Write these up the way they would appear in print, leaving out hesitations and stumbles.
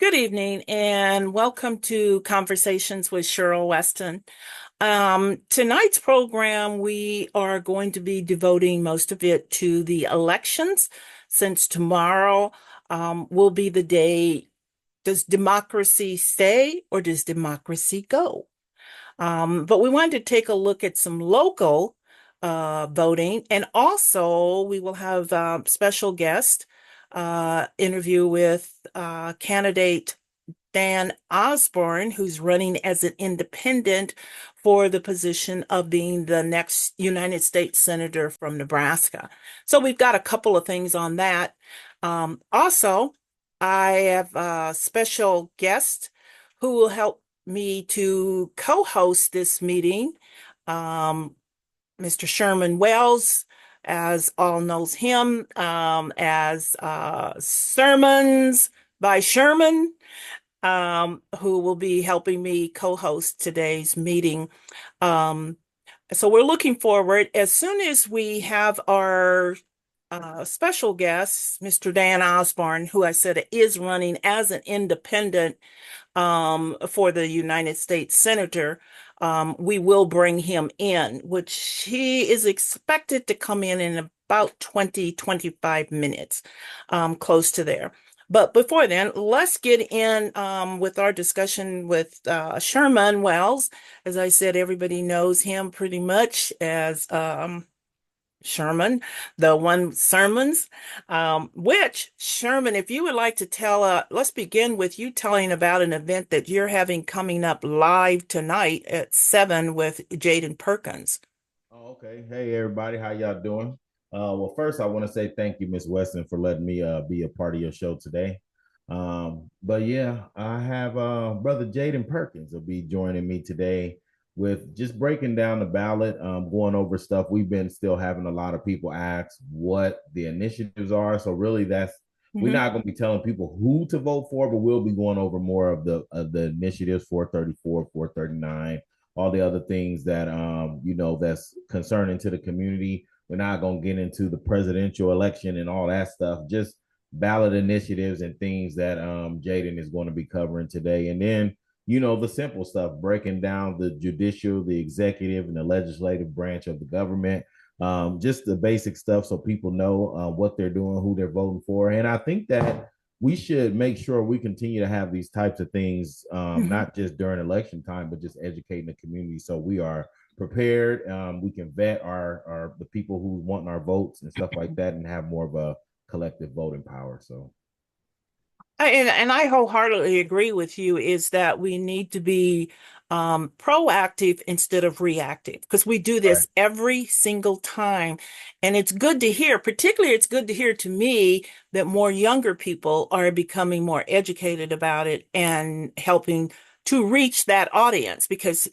Good evening and welcome to Conversations with Cheryl Weston. Tonight's program, we are going to be devoting most of it to the elections, since tomorrow will be the day. Does democracy stay or does democracy go? But we wanted to take a look at some local voting, and also we will have a special guest interview with candidate Dan Osborn, who's running as an independent for the position of being the next United States Senator from Nebraska. So we've got a couple of things on that. Also, I have a special guest who will help me to co-host this meeting. Mr. Sherman Wells, as all knows him, as Sermons by Sherman, who will be helping me co-host today's meeting. So we're looking forward. As soon as we have our special guest, Mr. Dan Osborn, who I said is running as an independent for the United States Senator, we will bring him in, which he is expected to come in about 25 minutes, close to there. But before then, let's get in with our discussion with Sherman Wells. As I said, everybody knows him pretty much as Sherman, the one sermons, which Sherman, if you would like to tell, let's begin with you telling about an event that you're having coming up live tonight at 7 with Jaden Perkins. Oh, okay. Hey, everybody. How y'all doing? Well, first, I want to say thank you, Miss Weston, for letting me be a part of your show today. But yeah, I have Brother Jaden Perkins will be joining me today with just breaking down the ballot, going over stuff. We've been still having a lot of people ask what the initiatives are. So really, we're Mhm. not going to be telling people who to vote for, but we'll be going over more of the initiatives: 434, 439, all the other things that that's concerning to the community. We're not going to get into the presidential election and all that stuff. Just ballot initiatives and things that Jaden is going to be covering today. And then the simple stuff, breaking down the judicial, the executive, and the legislative branch of the government. Just the basic stuff so people know what they're doing, who they're voting for. And I think that we should make sure we continue to have these types of things, Mhm. not just during election time, but just educating the community so we are prepared. We can vet our the people who want our votes and stuff like that, and have more of a collective voting power. So And I wholeheartedly agree with you is that we need to be proactive instead of reactive, because we do right. this every single time. And it's good to hear, particularly it's good to hear to me that more younger people are becoming more educated about it and helping to reach that audience, because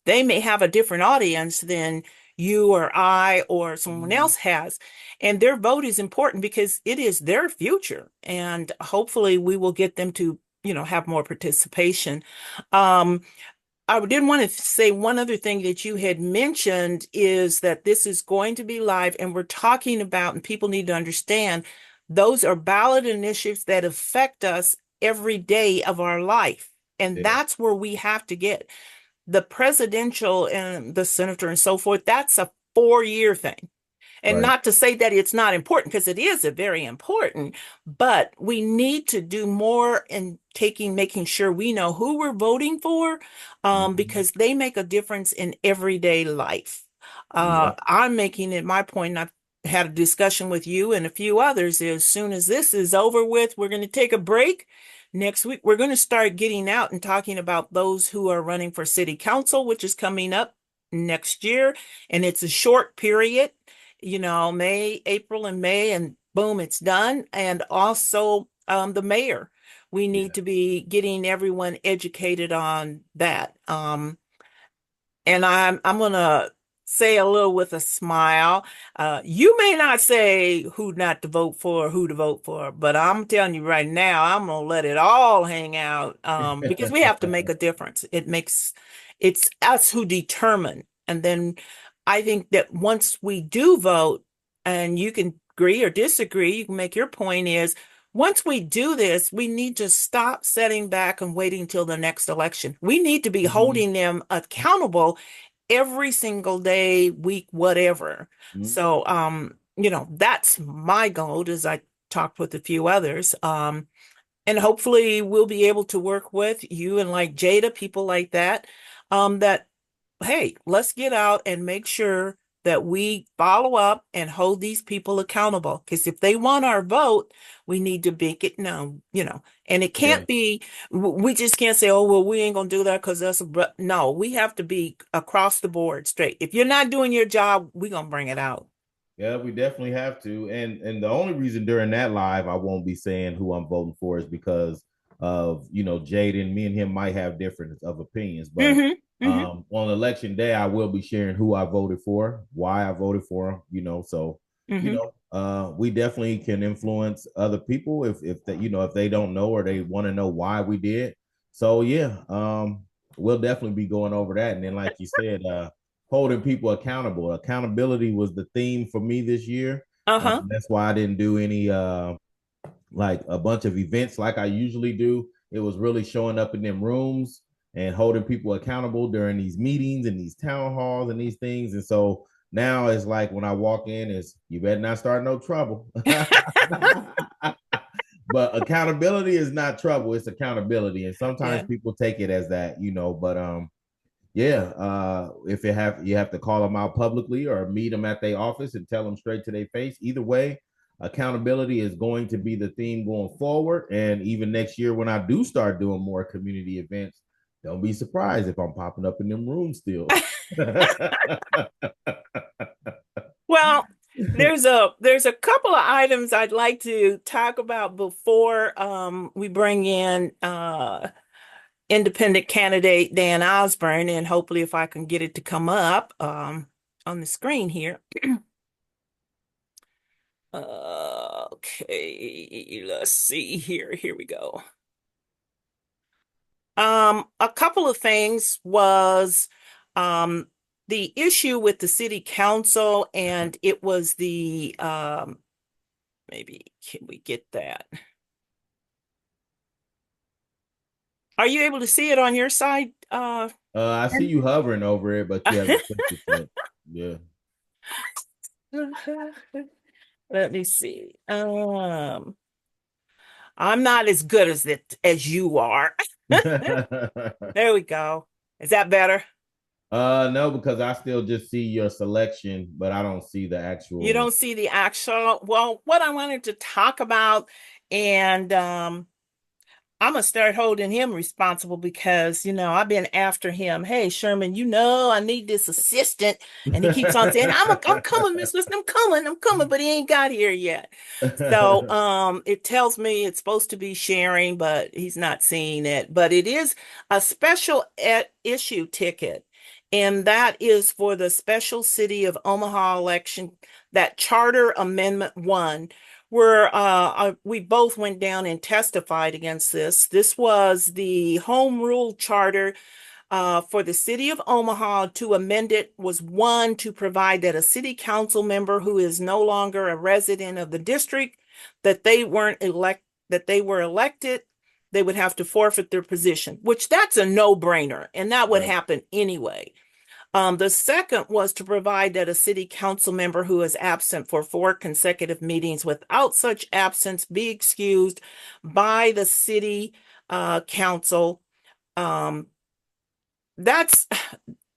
they may have a different audience than you or I or someone Mhm. else has. And their vote is important because it is their future. And hopefully we will get them to, have more participation. Um, I did want to say one other thing that you had mentioned is that this is going to be live, and we're talking about, and people need to understand, those are ballot initiatives that affect us every day of our life. And Yeah. that's where we have to get the presidential and the senator and so forth. That's a 4-year thing. And Right. not to say that it's not important, because it is a very important, but we need to do more in making sure we know who we're voting for, Mhm. because they make a difference in everyday life. Yep. I'm making it my point, and I've had a discussion with you and a few others. As soon as this is over with, we're going to take a break. Next week, we're going to start getting out and talking about those who are running for city council, which is coming up next year. And it's a short period, May, April, and May, and boom, it's done. And also the mayor. We need Yeah. to be getting everyone educated on that. And I'm gonna say a little with a smile. You may not say who not to vote for or who to vote for, but I'm telling you right now, I'm gonna let it all hang out, because we have to make a difference. It's us who determine. And then I think that once we do vote, and you can agree or disagree, you can make your point is once we do this, we need to stop sitting back and waiting till the next election. We need to be Mhm. holding them accountable every single day, week, whatever. Mhm. So, that's my goal as I talked with a few others. And hopefully we'll be able to work with you and like Jada, people like that, that, hey, let's get out and make sure that we follow up and hold these people accountable. Because if they want our vote, we need to make it known, and it Yeah. can't be, we just can't say, oh, well, we ain't gonna do that because that's no, we have to be across the board straight. If you're not doing your job, we're gonna bring it out. Yeah, we definitely have to. And the only reason during that live I won't be saying who I'm voting for is because of, Jaden. Me and him might have different of opinions, but Hmm. Hmm. on election day I will be sharing who I voted for, why I voted for him, so Hmm. we definitely can influence other people if they, if they don't know or they want to know why we did. So yeah, we'll definitely be going over that. And then like you said, holding people accountable. Accountability was the theme for me this year. Uh-huh. That's why I didn't do any like a bunch of events like I usually do. It was really showing up in them rooms and holding people accountable during these meetings and these town halls and these things. And so now it's like when I walk in, is you better not start no trouble. But accountability is not trouble; it's accountability. And sometimes Yeah. people take it as that, But yeah, if you have to call them out publicly or meet them at their office and tell them straight to their face. Either way, accountability is going to be the theme going forward. And even next year, when I do start doing more community events, don't be surprised if I'm popping up in them rooms still. Well, there's a couple of items I'd like to talk about before we bring in independent candidate Dan Osborn, and hopefully if I can get it to come up on the screen here. Okay, let's see here. Here we go. A couple of things was um the issue with the city council, and it was the maybe can we get that? Are you able to see it on your side? I see you hovering over it, but you haven't clicked it yet. Yeah. Let me see. I'm not as good as it as you are. There we go. Is that better? No, because I still just see your selection, but I don't see the You actual. don't see the actual. Well, what I wanted to talk about, and I'm gonna start holding him responsible because I've been after him. Hey, Sherman, I need this assistant, and he keeps on saying, I'm coming, Miss Listen, I'm coming," but he ain't got here yet. So, it tells me it's supposed to be sharing, but he's not seeing it. But it is a special issue ticket, and that is for the special city of Omaha election, that Charter Amendment 1 where we both went down and testified against this. This was the home rule charter for the city of Omaha. To amend it was one, to provide that a city council member who is no longer a resident of the district, that they were elected, they would have to forfeit their position, which that's a no-brainer, and that would Right. happen anyway. The second was to provide that a city council member who is absent for 4 consecutive meetings without such absence be excused by the city council. Um, that's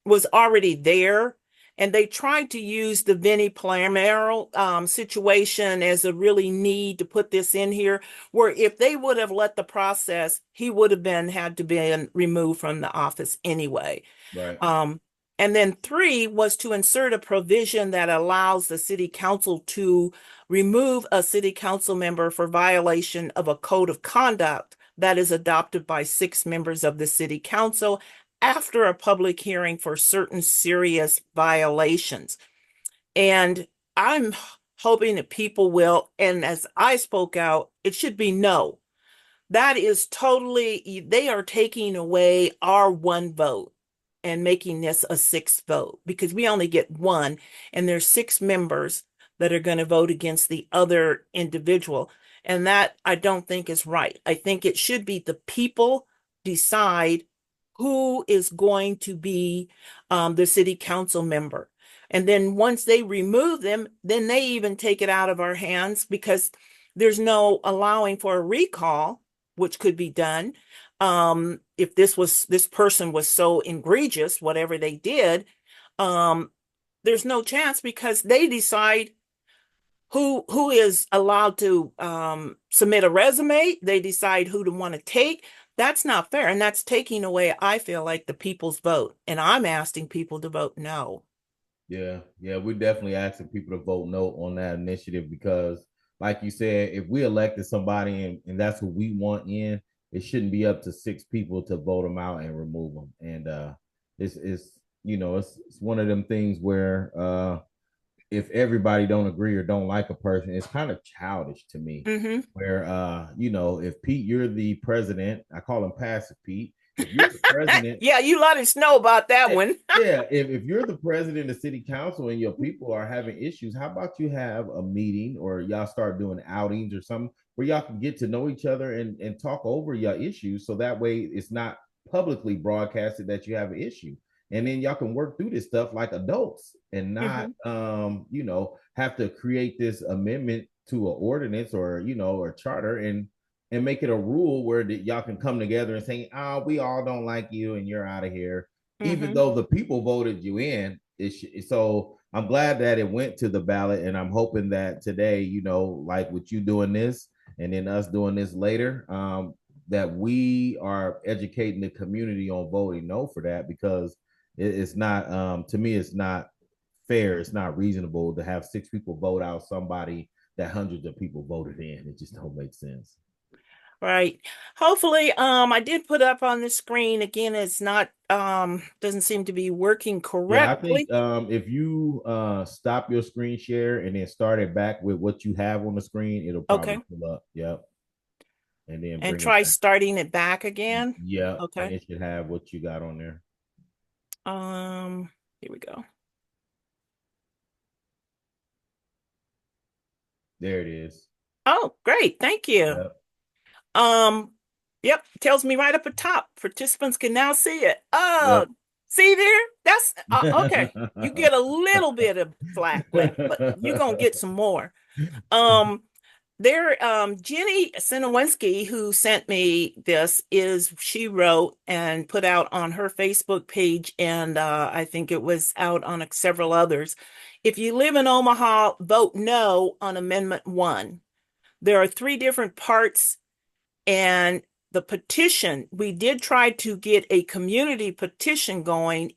was already there. And they tried to use the Vinnie Palermo situation as a really need to put this in here, where if they would have let the process, he would have been had to be removed from the office anyway. Right. Um, and then three was to insert a provision that allows the city council to remove a city council member for violation of a code of conduct that is adopted by 6 members of the city council after a public hearing for certain serious violations. And I'm hoping that people will, and as I spoke out, it should be no. That is totally, they are taking away our one vote and making this a sixth vote because we only get one, and there's 6 members that are going to vote against the other individual. And that I don't think is right. I think it should be the people decide who is going to be the city council member. And then once they remove them, then they even take it out of our hands because there's no allowing for a recall, which could be done. If this person was so egregious, whatever they did, um, there's no chance because they decide who is allowed to submit a resume. They decide who to want to take. That's not fair, and that's taking away, I feel like, the people's vote. And I'm asking people to vote no. Yeah, yeah, we're definitely asking people to vote no on that initiative because, like you said, if we elected somebody and that's who we want in, it shouldn't be up to six people to vote them out and remove them. And it's it's one of them things where if everybody don't agree or don't like a person, it's kind of childish to me. Hmm. Where if Pete, you're the president, I call him Passive Pete. If you're the president, Yeah, you let us know about that yeah, one. yeah, if you're the president of city council and your people are having issues, how about you have a meeting or y'all start doing outings or something where y'all can get to know each other and talk over your issues so that way it's not publicly broadcasted that you have an issue. And then y'all can work through this stuff like adults and not Hmm. have to create this amendment to an ordinance or or charter and make it a rule where y'all can come together and say, "Oh, we all don't like you, and you're out of here," even Hmm. though the people voted you in. So I'm glad that it went to the ballot, and I'm hoping that today, like with you doing this, and then us doing this later, that we are educating the community on voting no for that because it's not, to me, it's not fair. It's not reasonable to have six people vote out somebody that hundreds of people voted in. It just don't make sense. Right. Hopefully, I did put up on the screen again. It's not doesn't seem to be working Yeah, I think correctly. if you stop your screen share and then start it back with what you have on the screen, it'll probably Okay. pull up. Yep. And then And bring it try back. starting it back again. Yep. And Okay. it should have what you got on there. Here we go. There it is. Oh, great. Thank you. Yep. Um, yep, tells me right up at top. Participants can now see it. Oh, Yep. see there? That's okay. You get a little bit of flack left, but you're gonna get some more. Um, Jenny Sinowinski, who sent me this, she wrote and put out on her Facebook page, and I think it was out on several others. If you live in Omaha, vote no on Amendment 1. There are three different parts and the petition, we did try to get a community petition going.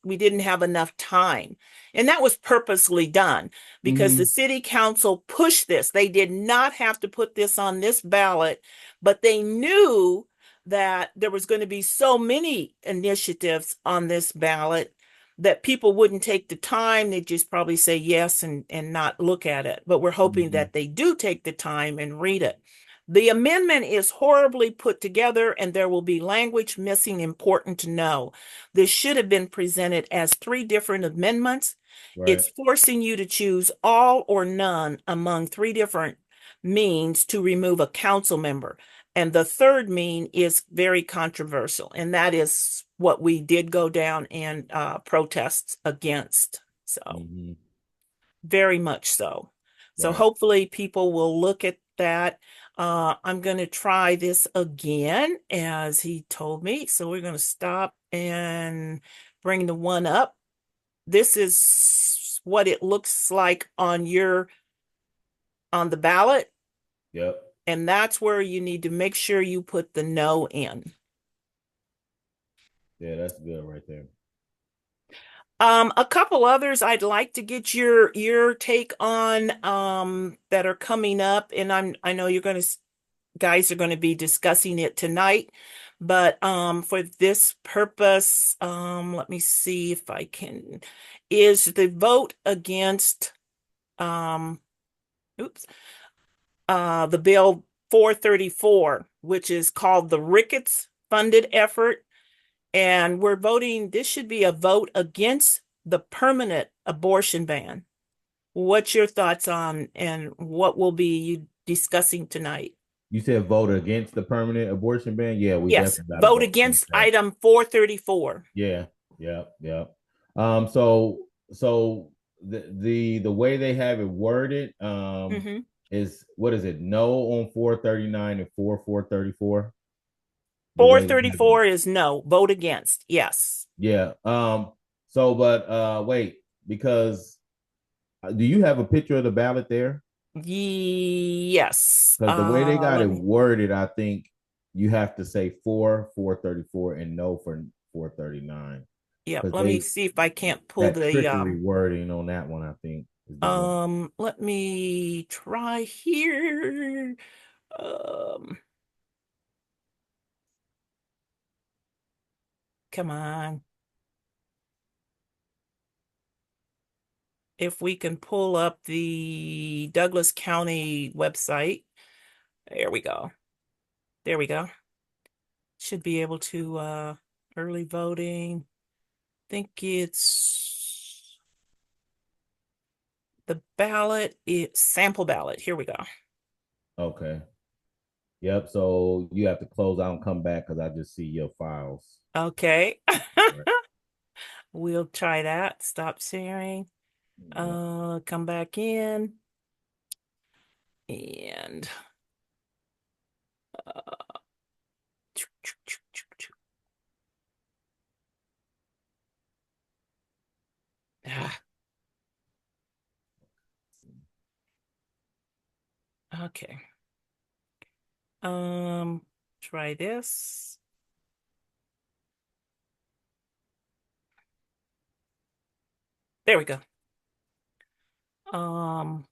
We didn't have enough time. And that was purposely done because the Hmm. city council pushed this. They did not have to put this on this ballot, but they knew that there was going to be so many initiatives on this ballot that people wouldn't take the time. They'd just probably say yes and not look at it. But we're hoping Hmm. that they do take the time and read it. The amendment is horribly put together and there will be language missing important to know. This should have been presented as three different amendments. Right. It's forcing you to choose all or none among three different means to remove a council member. And the third mean is very controversial, and that is what we did go down and protest against. So Hmm. very much so. So Right. hopefully people will look at that. I'm going to try this again as he told me. So we're going to stop and bring the one up. This is what it looks like on the ballot, Yep. and that's where you need to make sure you put the no in. Yeah, that's good right there. A couple others I'd like to get your take on that are coming up, and I know you're going to guys are going to be discussing it tonight, but for this purpose, let me see if I can, is the vote against um, oops, the bill 434, which is called the Ricketts funded effort. And we're voting, this should be a vote against the permanent abortion ban. What's your thoughts on, and what will be discussing tonight. You said vote against the permanent abortion ban? Yeah, we Yes, definitely got to vote vote against against that. item 434. Yeah, yeah, yeah. So the way they have it worded Mm-hmm. is what is it? No on 439 and 434. The way they have it. 434 is no, vote against. Yes. Yeah. So but wait, because do you have a picture of the ballot there? Yes. Because the way they got Let it me, worded, I think you have to say 434, and no for 439. yeah, Because let me they see if I can't pull that the trickery wording on that one, I think, is the one. let me try here. Um, Come on. If we can pull up the Douglas County website. There we go. There we go. Should be able to early voting. Think it's the ballot, it's sample ballot. Here we go. Okay. Yep. So you have to close out and come back because I just see your files. Okay. Right. We'll try that. Stop sharing. Yep. Come back in and uh, ah, okay. Try this. There we go. Um,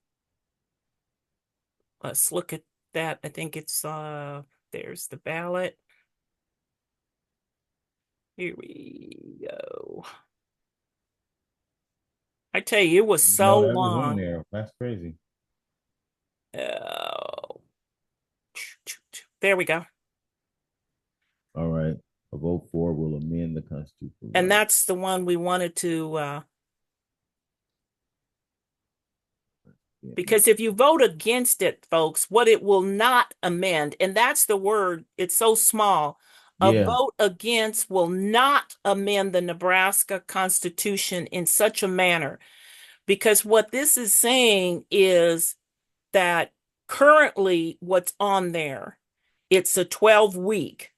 let's look at that. I think it's there's the ballot. Here we go. I tell you, it was so No, that was on long. there. That's crazy. Oh, there we go. All right. A vote for will amend the constitutional And right. that's the one we wanted to Yeah. because if you vote against it, folks, what it will not amend, and that's the word, it's so small. A Yeah. vote against will not amend the Nebraska Constitution in such a manner. Because what this is saying is that currently what's on there, it's a 12-week.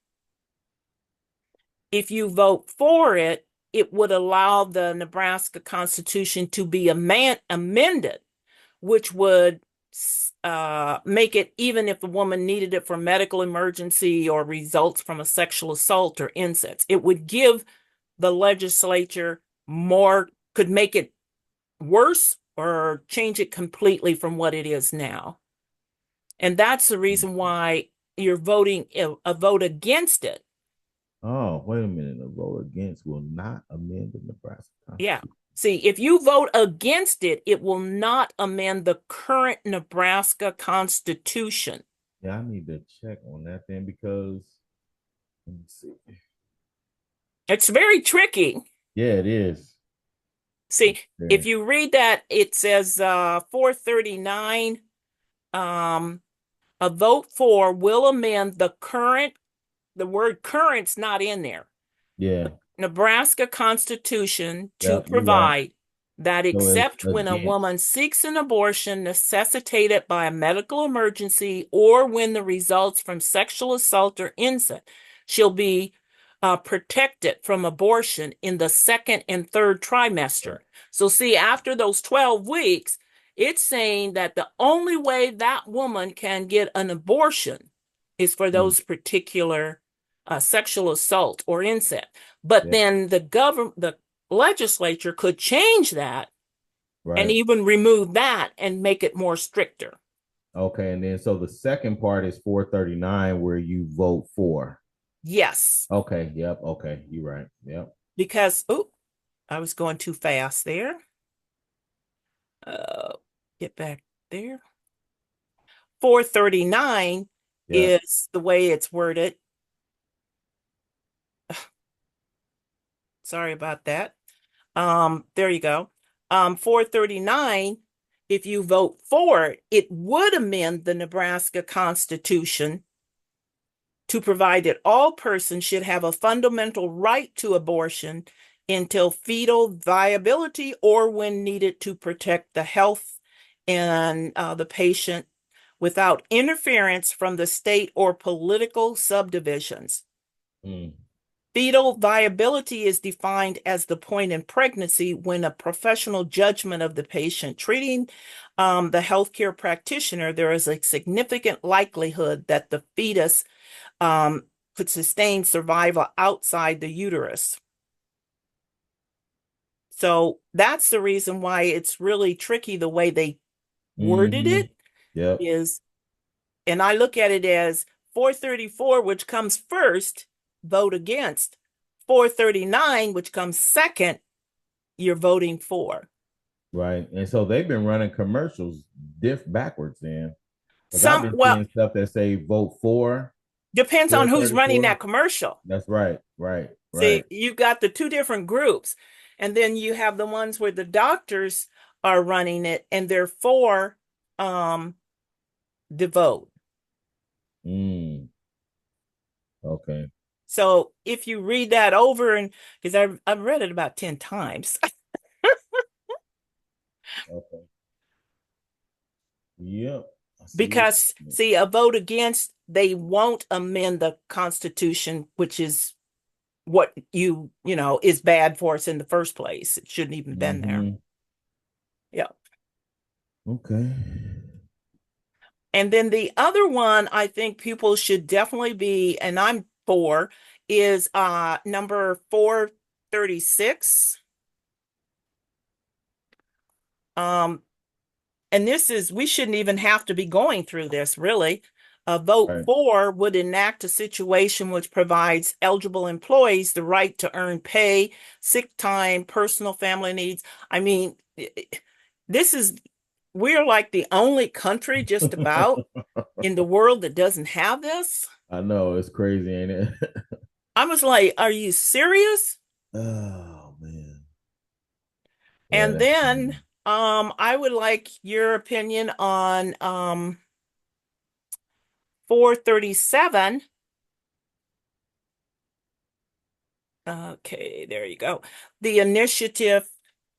If you vote for it, it would allow the Nebraska Constitution to be amended, which would make it even if the woman needed it for medical emergency or results from a sexual assault or incest. It would give the legislature more, could make it worse or change it completely from what it is now. And that's the reason why you're voting a vote against it. Oh, wait a minute. A vote against will not amend the Nebraska Yeah. Constitution. See, if you vote against it, it will not amend the current Nebraska Constitution. Yeah, I need to check on that then because let me see. It's very tricky. Yeah, it is. See, if There. you read that, it says 439, um, a vote for will amend the word current's not in there. Yeah. Nebraska Constitution to Yep, you're right. provide that So it's except when a against. woman seeks an abortion necessitated by a medical emergency or when the results from sexual assault or incest, she'll be protected from abortion in the second and third trimester. Right. So, see, after those 12 weeks, it's saying that the only way that woman can get an abortion is for Mm, those particular sexual assault or incest. But yeah. then the legislature could change that and Right. even remove that and make it more stricter. Okay. And then so the second part is 439 where you vote for. Yes, Okay. Yep. Okay. You're right. Yep. because oh, I was going too fast there. Uh, get back there. 439 Yep. is the way it's worded. Sorry about that. There you go. 439 If you vote for it, it would amend the Nebraska Constitution to provide that all persons should have a fundamental right to abortion until fetal viability or when needed to protect the health and the patient without interference from the state or political subdivisions. Mm, Fetal viability is defined as the point in pregnancy when a professional judgment of the patient treating the healthcare practitioner, there is a significant likelihood that the fetus could sustain survival outside the uterus. So that's the reason why it's really tricky the way they worded mm-hmm. it Yep. is, and I look at it as 434, which comes first, vote against. 439, which comes second, you're voting for. Right. And so they've been running commercials backwards then. Because I've Some, been well, seeing stuff that say vote for depends on who's running 434. that commercial. That's right. Right. See, Right. you've got the two different groups, and then you have the ones where the doctors are running it and they're for um the vote. Mm, okay. So if you read that over, and because I've read it about 10 times, Okay. Yep. I see what because see, a vote against, they won't amend the Constitution, which is what is bad for us in the first place. It shouldn't even been there. mm-hmm. Yeah. Okay. And then the other one I think people should definitely be, and I'm for, is number 436. Um, and this is, we shouldn't even have to be going through this, really. A vote Right. for would enact a situation which provides eligible employees the right to earn pay, sick time, personal family needs. I mean, this is, we're like the only country just about in the world that doesn't have this. I know it's crazy, ain't it? I was like, are you serious? Oh man. Yeah, And that's then I would like your opinion on 437. Okay, there you go. The initiative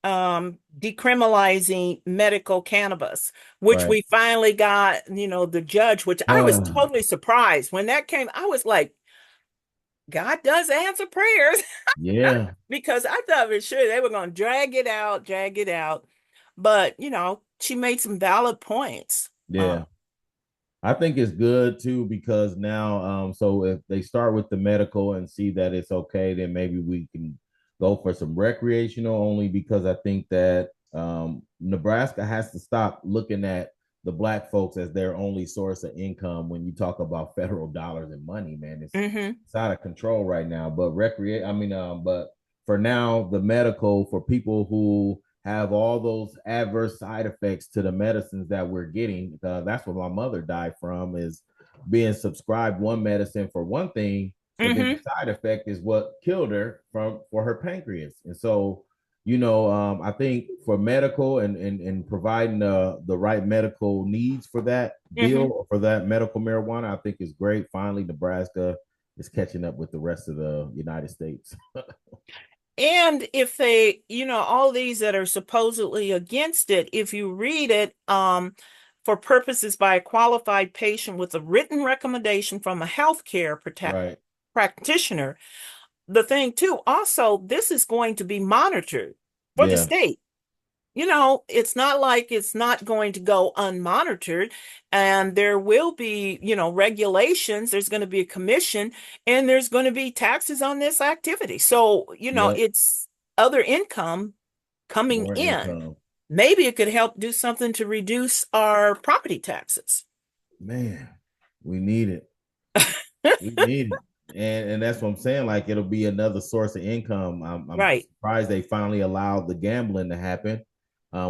decriminalizing medical cannabis, which right. we finally got, the judge, which I was totally surprised when that came. I was like, God does answer prayers. Yeah. Because I thought for sure they were going to drag it out, drag it out. But, she made some valid points. Yeah. I think it's good too because now, so if they start with the medical and see that it's okay, then maybe we can go for some recreational. Only because I think that Nebraska has to stop looking at the black folks as their only source of income. When you talk about federal dollars and money, man, Hmm. it's out of control right now. But but for now, the medical for people who have all those adverse side effects to the medicines that we're getting. That's what my mother died from, is being subscribed one medicine for one thing, but then the Hmm. side effect is what killed her for her pancreas. And so, I think for medical and providing the right medical needs for that bill Hmm. or for that medical marijuana, I think is great. Finally, Nebraska is catching up with the rest of the United States. And if they, all these that are supposedly against it, if you read it, for purposes by a qualified patient with a written recommendation from a healthcare Right. practitioner, the thing too, also, this is going to be monitored for the Yeah. state. It's not like it's not going to go unmonitored, and there will be, regulations. There's going to be a commission, and there's going to be taxes on this activity. So, Yep. it's other income coming More in. income. Maybe it could help do something to reduce our property taxes. Man, we need it. We need it. And that's what I'm saying. Like it'll be another source of income. I'm Right. surprised they finally allowed the gambling to happen.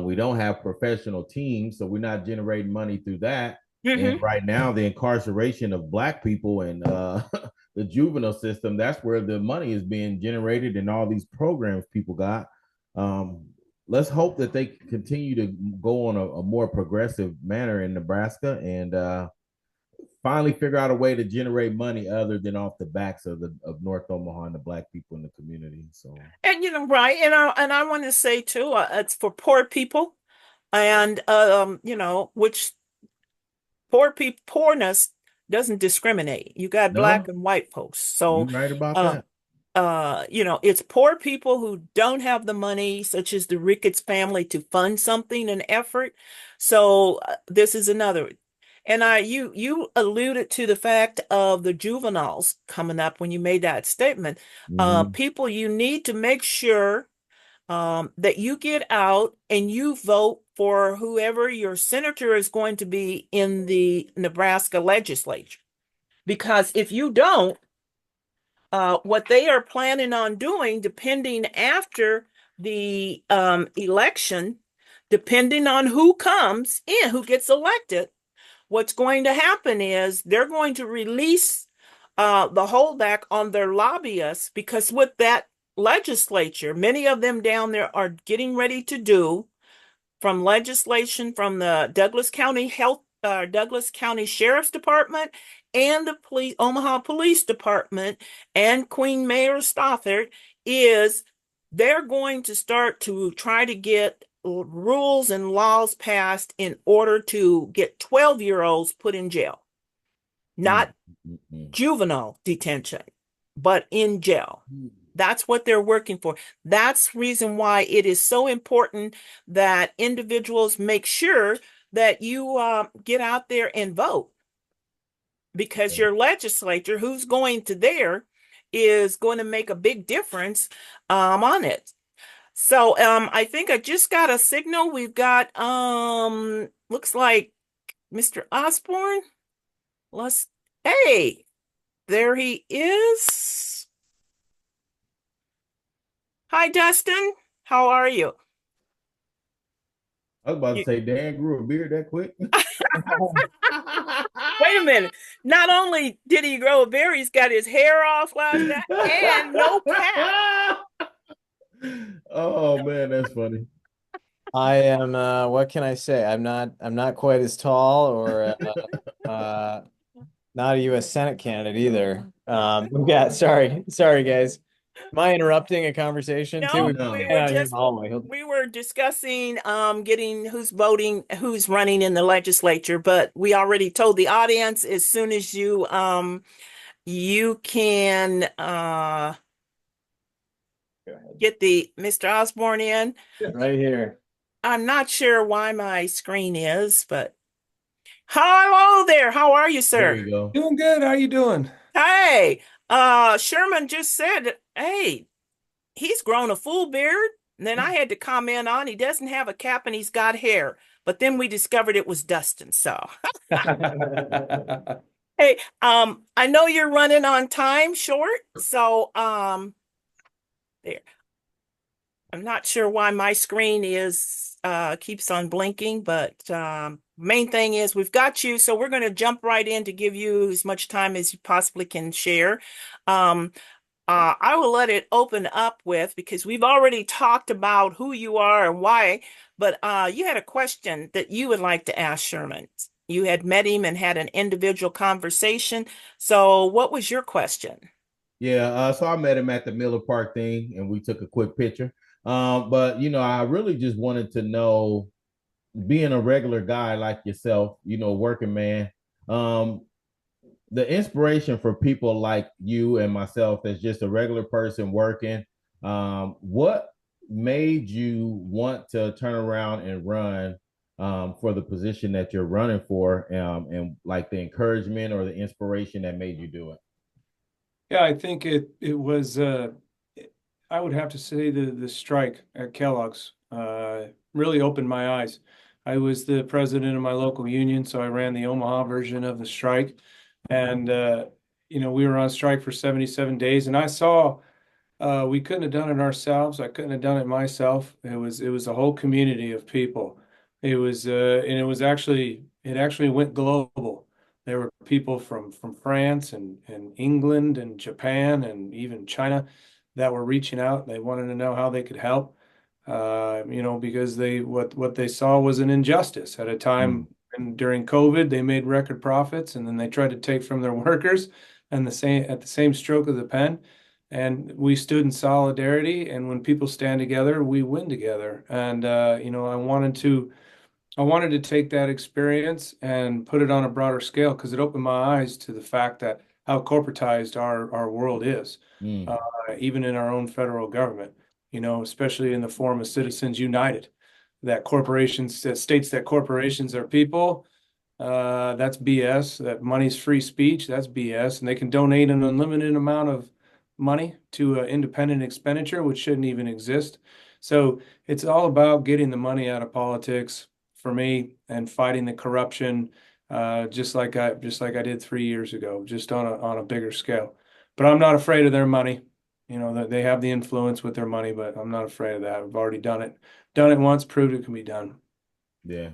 We don't have professional teams, so we're not generating money through that. And Hmm. right now, the incarceration of black people and the juvenile system, that's where the money is being generated and all these programs people got. Um, let's hope that they continue to go on a more progressive manner in Nebraska and finally figure out a way to generate money other than off the backs of the of North Omaha and the black people in the community. So And right, and I want to say too, it's for poor people, and which poorness doesn't discriminate. You got black no, and white folks. So, you're right about uh, that. it's poor people who don't have the money, such as the Ricketts family, to fund something, an effort. So, this is another. And you alluded to the fact of the juveniles coming up when you made that statement. Mm-hmm. People, you need to make sure that you get out and you vote for whoever your senator is going to be in the Nebraska legislature. Because if you don't, what they are planning on doing, depending after the election, depending on who comes in, who gets elected, what's going to happen is they're going to release the holdback on their lobbyists because with that legislature, many of them down there are getting ready to do from legislation from the Douglas County Sheriff's Department and the Omaha Police Department and Queen Mayor Stothert is they're going to start to try to get rules and laws passed in order to get 12-year-olds put in jail, not juvenile detention, but in jail. That's what they're working for. That's the reason why it is so important that individuals make sure that you get out there and vote because your legislature, who's going to there, is going to make a big difference on it. So I think I just got a signal. We've got looks like Mr. Osborn. Let's Hey, there he is. Hi, Dustin. How are you? I was about to You say Dan grew a beard that quick. Wait a minute. Not only did he grow a beard, he's got his hair off last night and no cap. Oh man, that's funny. I am what can I say? I'm not quite as tall or not a US Senate candidate either. Yeah, sorry guys. Am I interrupting a conversation too? No, We've we No. been were out here in just the hallway. we were discussing getting who's voting, who's running in the legislature, but we already told the audience as soon as you can get the Mr. Osborne in. Right here. I'm not sure why my screen is, but hello there. How are you, There sir? you go. Doing good. How you doing? Hey, Sherman just said, hey, he's grown a full beard. And then I had to comment on he doesn't have a cap and he's got hair. But then we discovered it was Dustin. So, hey, I know you're running on time short. So, there. I'm not sure why my screen is keeps on blinking, but main thing is we've got you, so we're going to jump right in to give you as much time as you possibly can share. Um, I will let it open up with because we've already talked about who you are and why, but you had a question that you would like to ask Sherman. You had met him and had an individual conversation. So, what was your question? Yeah, so I met him at the Miller Park thing and we took a quick picture. But I really just wanted to know, being a regular guy like yourself, working man, um, the inspiration for people like you and myself that's just a regular person working, what made you want to turn around and run for the position that you're running for, and like the encouragement or the inspiration that made you do it? Yeah, I think it was I would have to say the strike at Kellogg's really opened my eyes. I was the president of my local union, so I ran the Omaha version of the strike. And we were on strike for 77 days and I saw we couldn't have done it ourselves. I couldn't have done it myself. It was a whole community of people. It actually went global. There were people from France and England and Japan and even China that were reaching out. They wanted to know how they could help. because what they saw was an injustice at a time. And during COVID, they made record profits, and then they tried to take from their workers, and at the same stroke of the pen. And we stood in solidarity. And when people stand together, we win together. And I wanted to take that experience and put it on a broader scale because it opened my eyes to the fact that how corporatized our world is, Mm. uh, even in our own federal government, especially in the form of Citizens United, that states that corporations are people. That's BS. That money's free speech. That's BS. And they can donate an unlimited amount of money to independent expenditure, which shouldn't even exist. So it's all about getting the money out of politics for me and fighting the corruption, just like I did 3 years ago, just on a bigger scale. But I'm not afraid of their money. They have the influence with their money, but I'm not afraid of that. I've already done it once, proved it can be done. Yeah.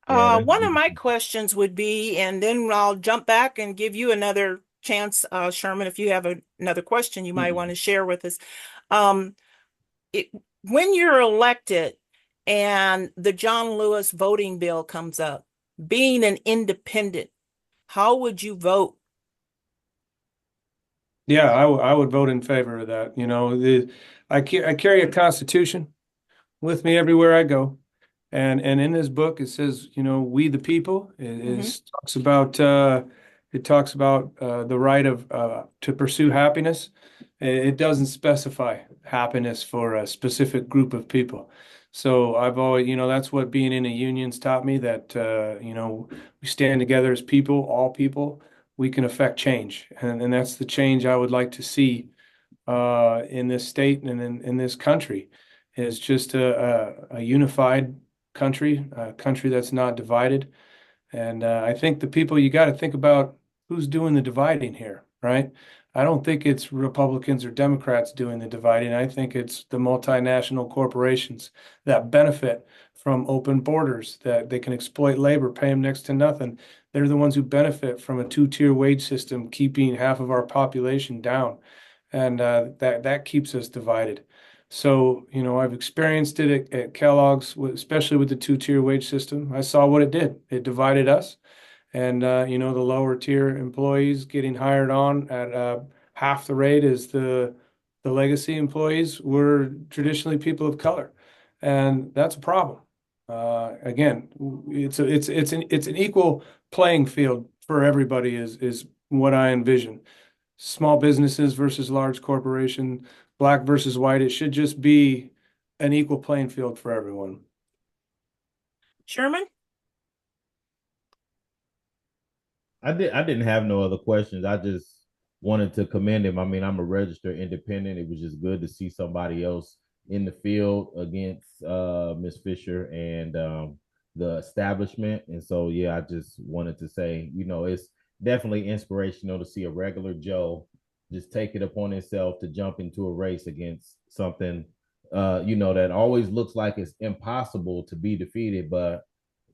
Yeah. That's One of my beautiful. questions would be, and then I'll jump back and give you another chance, Sherman, if you have another question you might want to share with us. Um, it, when you're elected and the John Lewis voting bill comes up, being an independent, how would you vote? Yeah, I would vote in favor of that. I carry a constitution with me everywhere I go. And in this book, it says, we the people. Hmm. It talks about the right of to pursue happiness. It doesn't specify happiness for a specific group of people. So I've always, that's what being in a union's taught me that we stand together as people, all people. We can affect change, and that's the change I would like to see in this state and in this country is just a unified country, a country that's not divided. And I think the people you got to think about who's doing the dividing here, right? I don't think it's Republicans or Democrats doing the dividing. I think it's the multinational corporations that benefit from open borders, that they can exploit labor, pay them next to nothing. They're the ones who benefit from a two-tier wage system, keeping half of our population down, and that keeps us divided. So, I've experienced it at Kellogg's, especially with the two-tier wage system. I saw what it did. It divided us. And, the lower tier employees getting hired on at half the rate as the legacy employees were traditionally people of color. And that's a problem. Again, it's an equal playing field for everybody is what I envision. Small businesses versus large corporation, black versus white. It should just be an equal playing field for everyone. Sherman? I didn't have no other questions. I just wanted to commend him. I mean, I'm a registered independent. It was just good to see somebody else in the field against Miss Fisher and the establishment. And so yeah, I just wanted to say, it's definitely inspirational to see a regular Joe just take it upon himself to jump into a race against something that always looks like it's impossible to be defeated, but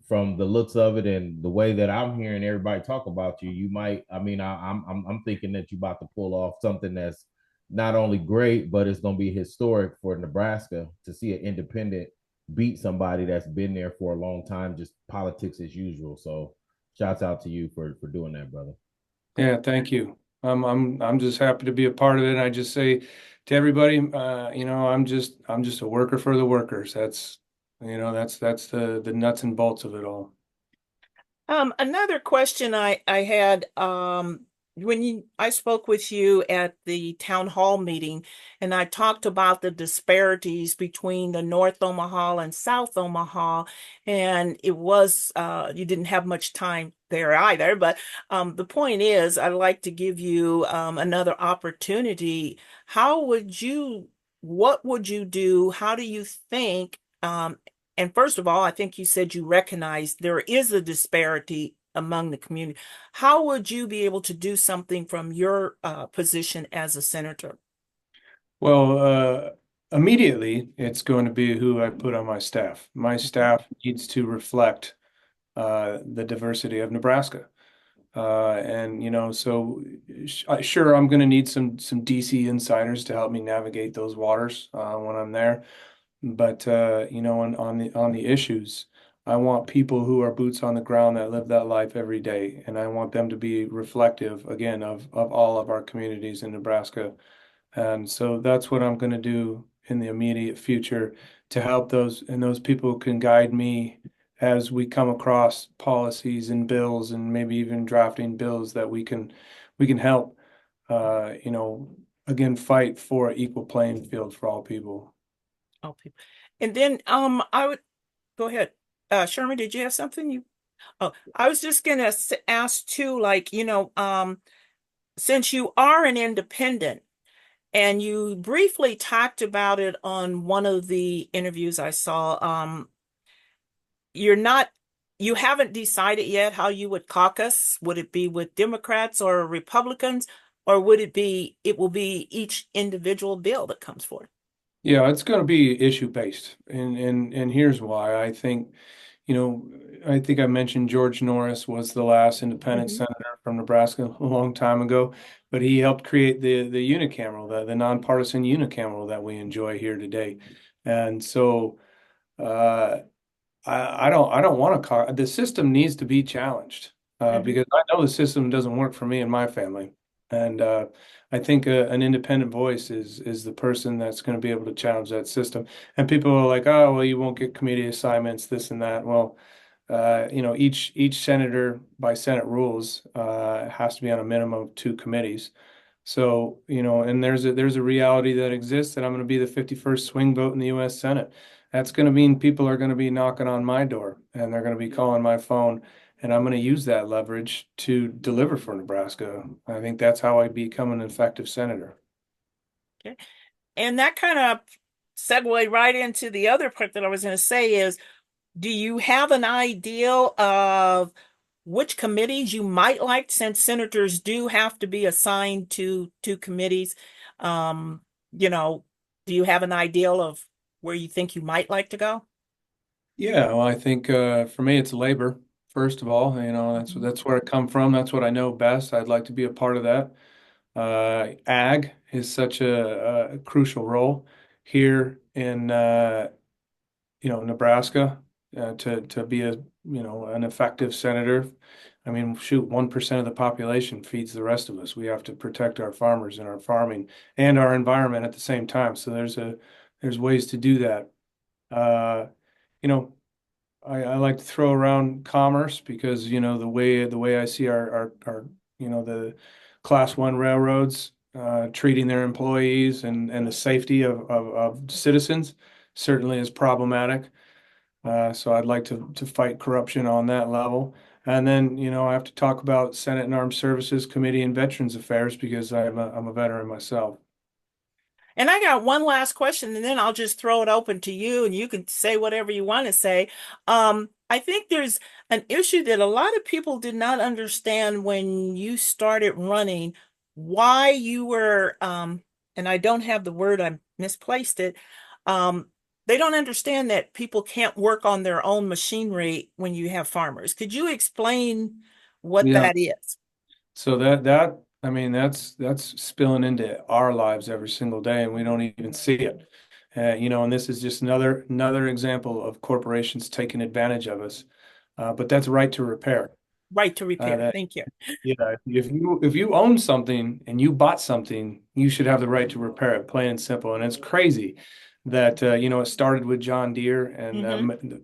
from the looks of it and the way that I'm hearing everybody talk about you, you might. I mean, I'm thinking that you're about to pull off something that's not only great, but it's going to be historic for Nebraska to see an independent beat somebody that's been there for a long time, just politics as usual. So, shouts out to you for doing that, brother. Yeah, thank you. I'm just happy to be a part of it. And I just say to everybody, I'm just a worker for the workers. That's the nuts and bolts of it all. Another question I had, I spoke with you at the town hall meeting, and I talked about the disparities between the North Omaha and South Omaha, and it was you didn't have much time there either. But the point is, I'd like to give you another opportunity. What would you do? How do you think? And first of all, I think you said you recognize there is a disparity among the community. How would you be able to do something from your position as a senator? Well, immediately it's going to be who I put on my staff. My staff needs to reflect the diversity of Nebraska. And so sure, I'm going to need some DC insiders to help me navigate those waters when I'm there. But on the issues, I want people who are boots on the ground that live that life every day, and I want them to be reflective again of all of our communities in Nebraska. And so that's what I'm going to do in the immediate future to help those people can guide me as we come across policies and bills and maybe even drafting bills that we can help uh, you know, again fight for an equal playing field for all people. Okay. And then I would go ahead. Sherman, did you have something you Oh, I was just gonna ask too, like, since you are an independent and you briefly talked about it on one of the interviews I saw, you're not, you haven't decided yet how you would caucus. Would it be with Democrats or Republicans, or would it will be each individual bill that comes forth? Yeah, it's going to be issue based, and here's why. I think I mentioned George Norris was the last independent Mhm. senator from Nebraska a long time ago, but he helped create the unicameral, the nonpartisan unicameral that we enjoy here today. And so uh, I don't want to call the system needs to be challenged Mhm. because I know the system doesn't work for me and my family, and I think an independent voice is the person that's going to be able to challenge that system. And people are like, oh, well, you won't get committee assignments, this and that. Well, each senator by Senate rules has to be on a minimum of two committees. So, and there's a reality that exists that I'm going to be the 51st swing vote in the U.S. Senate. That's going to mean people are going to be knocking on my door and they're going to be calling my phone, and I'm going to use that leverage to deliver for Nebraska. I think that's how I become an effective senator. Okay. And that kind of segue right into the other part that I was going to say is, do you have an idea of which committees you might like, since senators do have to be assigned to committees? Um, you know, do you have an ideal of where you think you might like to go? Yeah, well, I think for me it's labor. First of all, Mhm. that's where I come from. That's what I know best. I'd like to be a part of that. Ag is such a crucial role here in Nebraska to be an effective senator. I mean, shoot, 1% of the population feeds the rest of us. We have to protect our farmers and our farming and our environment at the same time. So there's ways to do that. Uh, you know, I like to throw around commerce because the way I see our the class one railroads treating their employees and the safety of citizens certainly is problematic. So I'd like to fight corruption on that level. And then, I have to talk about Senate and Armed Services Committee and Veterans Affairs because I'm a veteran myself. And I got one last question, and then I'll just throw it open to you, and you can say whatever you want to say. I think there's an issue that a lot of people did not understand when you started running, why you were, and I don't have the word, I misplaced it. Um, they don't understand that people can't work on their own machinery when you have farmers. Could you explain what Yeah. that is? So that I mean that's spilling into our lives every single day, and we don't even see it. And this is just another example of corporations taking advantage of us. But that's right to repair. Right to repair. That Thank you. Yeah, if you own something and you bought something, you should have the right to repair it, plain and simple. And it's crazy that it started with John Deere and Hmm.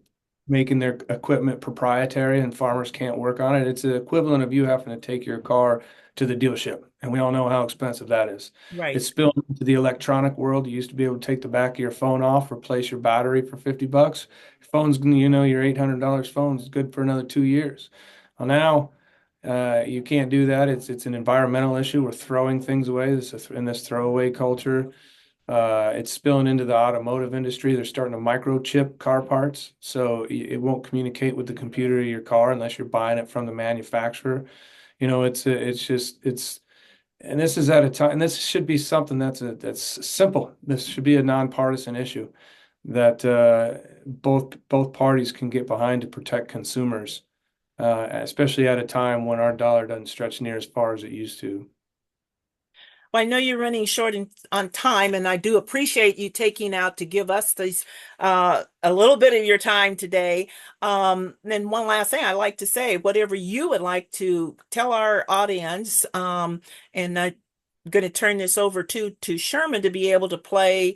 making their equipment proprietary, and farmers can't work on it. It's the equivalent of you having to take your car to the dealership, and we all know how expensive that is. Right. It's spilled into the electronic world. You used to be able to take the back of your phone off, replace your battery for $50. Your phone's, your $800 phone is good for another 2 years. Well, now. You can't do that. It's an environmental issue. We're throwing things away. In this throwaway culture. It's spilling into the automotive industry. They're starting to microchip car parts, so it won't communicate with the computer of your car unless you're buying it from the manufacturer. And this is at a time, and this should be something that's simple. This should be a nonpartisan issue that both parties can get behind to protect consumers, especially at a time when our dollar doesn't stretch near as far as it used to. Well, I know you're running short on time, and I do appreciate you taking out to give us these a little bit of your time today. And one last thing I'd like to say, whatever you would like to tell our audience, and I'm going to turn this over to Sherman to be able to play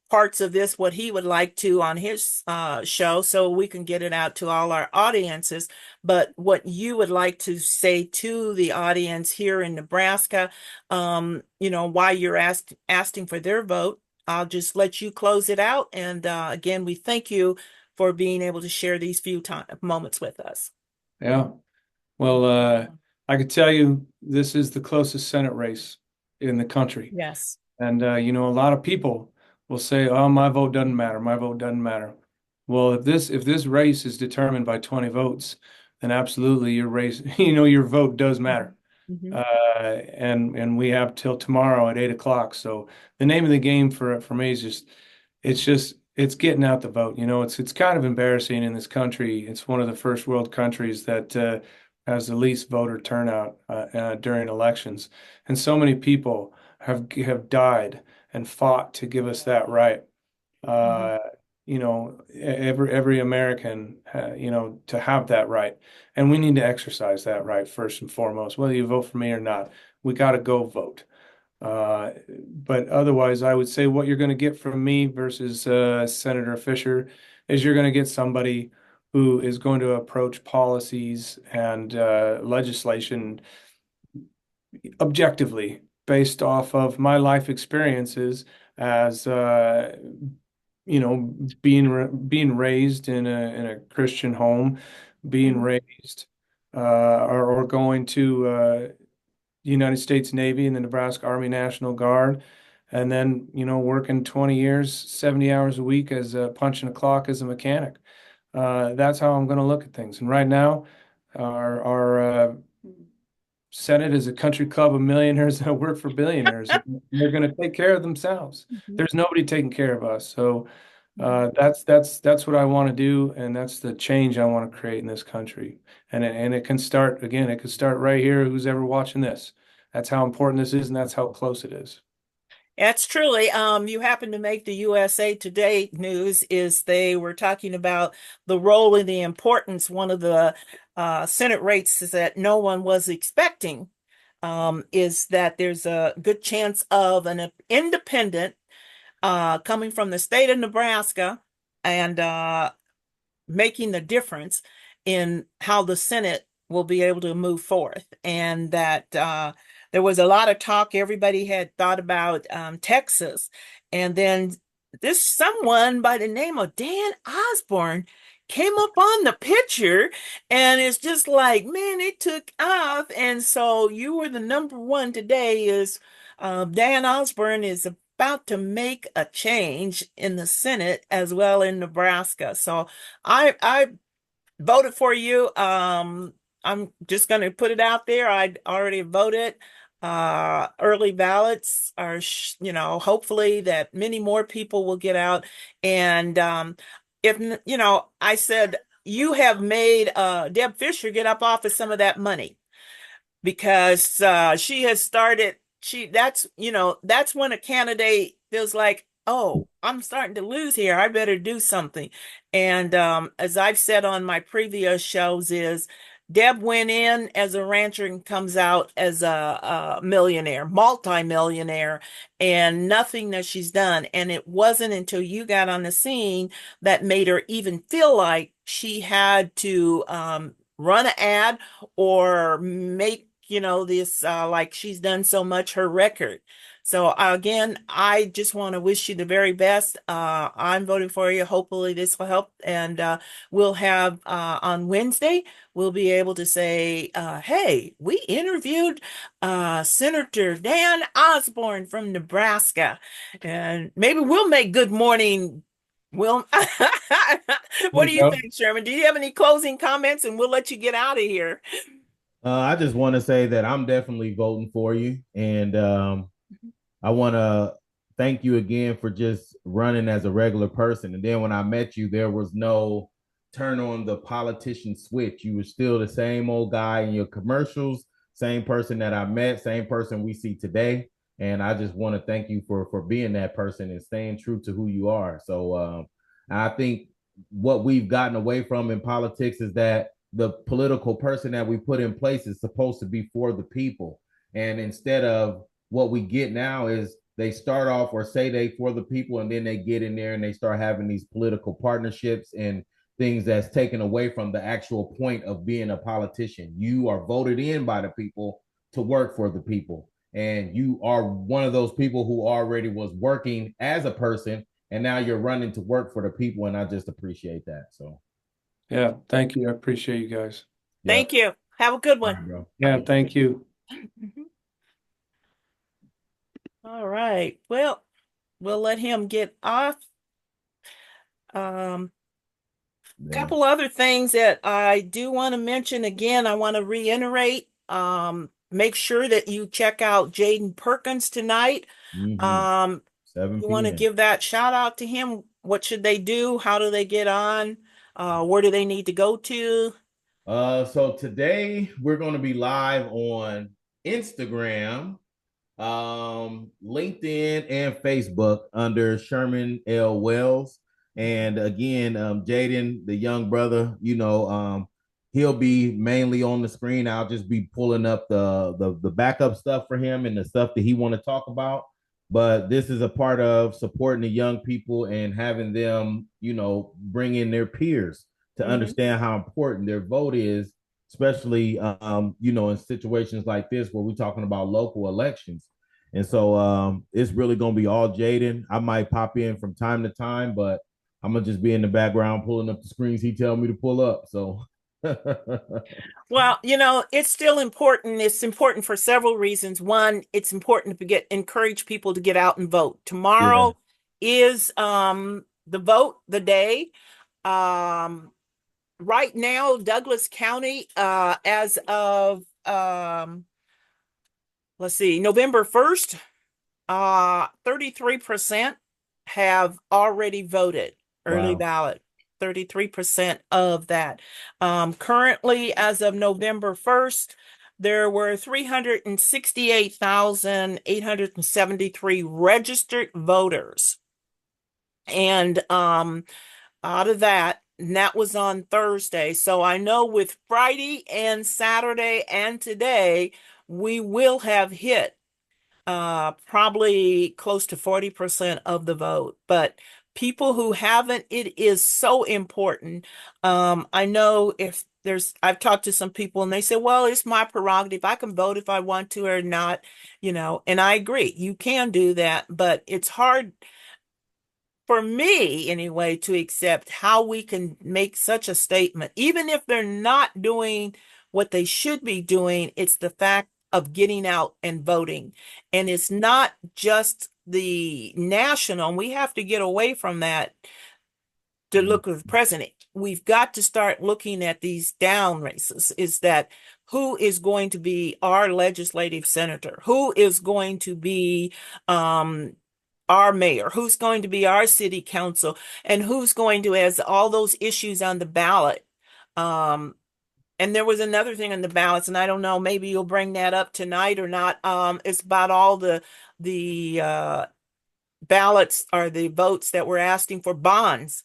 parts of this, what he would like to on his show, so we can get it out to all our audiences. But what you would like to say to the audience here in Nebraska, why you're asking for their vote. I'll just let you close it out. And again, we thank you for being able to share these few moments with us. Yeah. Well, I could tell you this is the closest Senate race in the country. Yes. And, a lot of people will say, oh, my vote doesn't matter. My vote doesn't matter. Well, if this race is determined by 20 votes, then absolutely your race, your vote does matter. Mm-hmm. And we have till tomorrow at 8 o'clock. So the name of the game for me is it's getting out the vote. It's kind of embarrassing in this country. It's one of the first world countries that has the least voter turnout during elections, and so many people have died and fought to give us that right. Every American, to have that right. And we need to exercise that right first and foremost, whether you vote for me or not. We got to go vote. But otherwise, I would say what you're going to get from me versus Senator Fisher is you're going to get somebody who is going to approach policies and legislation objectively based off of my life experiences as being raised in a Christian home, being raised or going to the United States Navy and the Nebraska Army National Guard, and then working 20 years, 70 hours a week as punching a clock as a mechanic. That's how I'm going to look at things. And right now, our Senate is a country club of millionaires that work for billionaires. They're going to take care of themselves. Mm-hmm. There's nobody taking care of us. So that's what I want to do, and that's the change I want to create in this country. And it can start again. It can start right here. Who's ever watching this? That's how important this is, and that's how close it is. That's truly, you happen to make the USA Today news. Is they were talking about the role and the importance. One of the Senate races that no one was expecting is that there's a good chance of an independent coming from the state of Nebraska and making the difference in how the Senate will be able to move forth. And that there was a lot of talk. Everybody had thought about Texas. And then this someone by the name of Dan Osborn came up on the picture, and it's just like, man, it took off. And so you were the number one today. Is Dan Osborn is about to make a change in the Senate as well in Nebraska. So I voted for you. I'm just going to put it out there. I already voted. Early ballots are, hopefully that many more people will get out. And if, I said, you have made Deb Fisher get up off of some of that money, because she has started, that's when a candidate feels like, oh, I'm starting to lose here, I better do something. And as I've said on my previous shows, is Deb went in as a rancher and comes out as a millionaire, multi-millionaire, and nothing that she's done. And it wasn't until you got on the scene that made her even feel like she had to run an ad or make, this like she's done so much her record. So again, I just want to wish you the very best. I'm voting for you. Hopefully this will help. And we'll have on Wednesday, we'll be able to say, hey, we interviewed Senator Dan Osborn from Nebraska. And maybe we'll make Good Morning. Will, what do you think, Sherman? Do you have any closing comments? And we'll let you get out of here. I just want to say that I'm definitely voting for you. And I want to thank you again for just running as a regular person. And then when I met you, there was no turn on the politician switch. You were still the same old guy in your commercials, same person that I met, same person we see today. And I just want to thank you for being that person and staying true to who you are. So I think what we've gotten away from in politics is that the political person that we put in place is supposed to be for the people. And instead of what we get now is they start off or say they for the people, and then they get in there and they start having these political partnerships and things that's taken away from the actual point of being a politician. You are voted in by the people to work for the people. And you are one of those people who already was working as a person, and now you're running to work for the people. And I just appreciate that. So, Yeah, thank you. I appreciate you guys. Thank you. Have a good All one. right, bro. Yeah, thank you. All right. Well, we'll let him get off. Yeah. Couple other things that I do want to mention. Again, I want to reiterate, make sure that you check out Jaden Perkins tonight. Mm-hmm. Um, 7 you want to p.m. give that shout out to him. What should they do? How do they get on? Where do they need to go to? So today we're going to be live on Instagram, LinkedIn, and Facebook under Sherman L. Wells. And again, Jaden, the young brother, he'll be mainly on the screen. I'll just be pulling up the backup stuff for him and the stuff that he want to talk about. But this is a part of supporting the young people and having them, bring in their peers to understand how important their vote is, especially in situations like this where we're talking about local elections. And so it's really gonna be all Jaden. I might pop in from time to time, but I'm gonna just be in the background pulling up the screens he tell me to pull up. So Well, it's still important. It's important for several reasons. One, it's important to encourage people to get out and vote. yeah. Tomorrow is the day. Um, right now, Douglas County, as of let's see, November 1st, 33% have already voted early Wow. ballot. 33% of that. Currently, as of November 1st, there were 368,873 registered voters. And out of that, and that was on Thursday. So I know with Friday and Saturday and today, we will have hit probably close to 40% of the vote. But people who haven't, it is so important. I know I've talked to some people and they say, well, it's my prerogative. I can vote if I want to or not, and I agree, you can do that, but it's hard for me anyway to accept how we can make such a statement, even if they're not doing what they should be doing. It's the fact of getting out and voting. And it's not just the national, we have to get away from that to look at the president. We've got to start looking at these down races. Is that who is going to be our legislative senator? Who is going to be our mayor? Who's going to be our city council? And who's going to has all those issues on the ballot? And there was another thing on the ballots, and I don't know, maybe you'll bring that up tonight or not. It's about all the ballots or the votes that we're asking for bonds.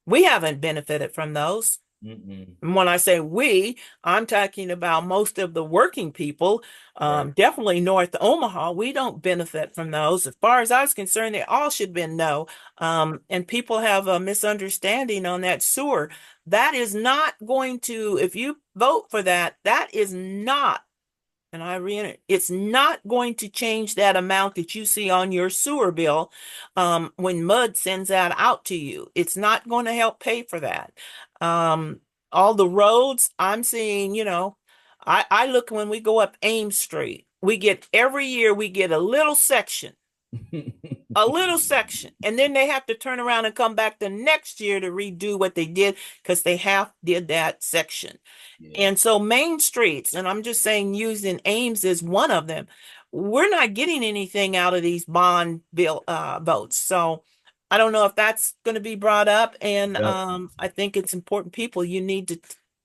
We haven't benefited from those. Mm-mm. And when I say we, I'm talking about most of the working people, Right. definitely North Omaha. We don't benefit from those. As far as I was concerned, they all should have been no. And people have a misunderstanding on that sewer. That is not going to, if you vote for that, that is not, and I reiterate, it's not going to change that amount that you see on your sewer bill when MUD sends that out to you. It's not going to help pay for that. Um, all the roads I'm seeing, I look when we go up Ames Street, every year we get a little section, and then they have to turn around and come back the next year to redo what they did because they half did that section. Yeah. And so main streets, and I'm just saying using Ames is one of them. We're not getting anything out of these bond bill votes. So I don't know if that's going to be brought up. And Yep. I think it's important, people, you need to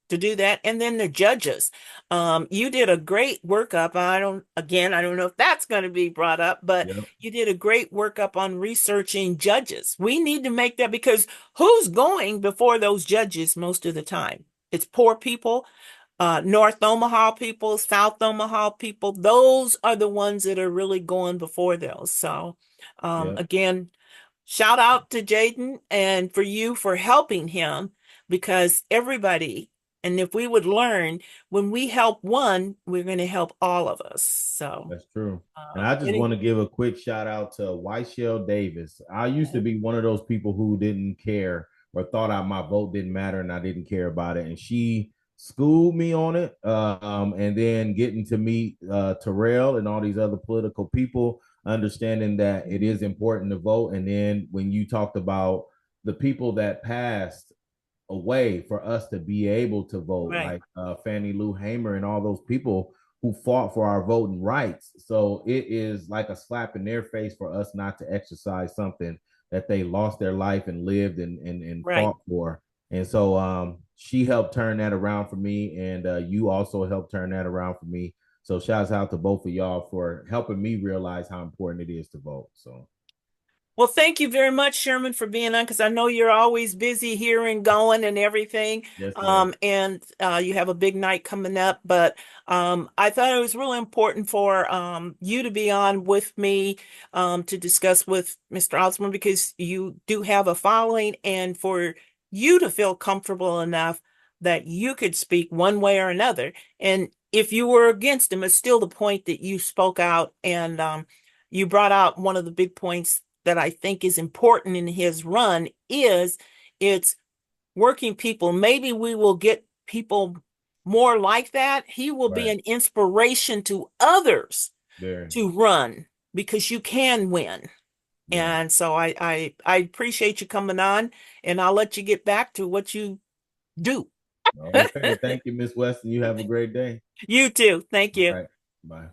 to do that. And then the judges. You did a great workup. I don't know if that's going to be brought up, but Yep. you did a great workup on researching judges. We need to make that because who's going before those judges most of the time? It's poor people, North Omaha people, South Omaha people. Those are the ones that are really going before those. So, Yep. again, shout out to Jaden and for you for helping him because everybody, and if we would learn, when we help one, we're going to help all of us. So, That's true. And I just want to give a quick shout out to Whiteshell Davis. I used to be one of those people who didn't care or thought my vote didn't matter and I didn't care about it. And she schooled me on it. And then getting to meet Terrell and all these other political people, understanding that it is important to vote. And then when you talked about the people that passed away for us to be able to vote, right, like Fannie Lou Hamer and all those people who fought for our voting rights. So it is like a slap in their face for us not to exercise something that they lost their life and lived and right. fought for. And so she helped turn that around for me, and you also helped turn that around for me. So shouts out to both of y'all for helping me realize how important it is to vote. So Well, thank you very much, Sherman, for being on because I know you're always busy here and going and everything. yes, ma'am. And you have a big night coming up. But I thought it was really important for you to be on with me to discuss with Mr. Osborn because you do have a following and for you to feel comfortable enough that you could speak one way or another. And if you were against him, it's still the point that you spoke out and you brought out one of the big points that I think is important in his run is it's working people. Maybe we will get people more like that. He will be Right. an inspiration to others Very. to run because you can win. Yeah. And so I appreciate you coming on and I'll let you get back to what you do. Okay. Thank you, Miss Weston. You have a great day. You too. Thank All you. right. Bye.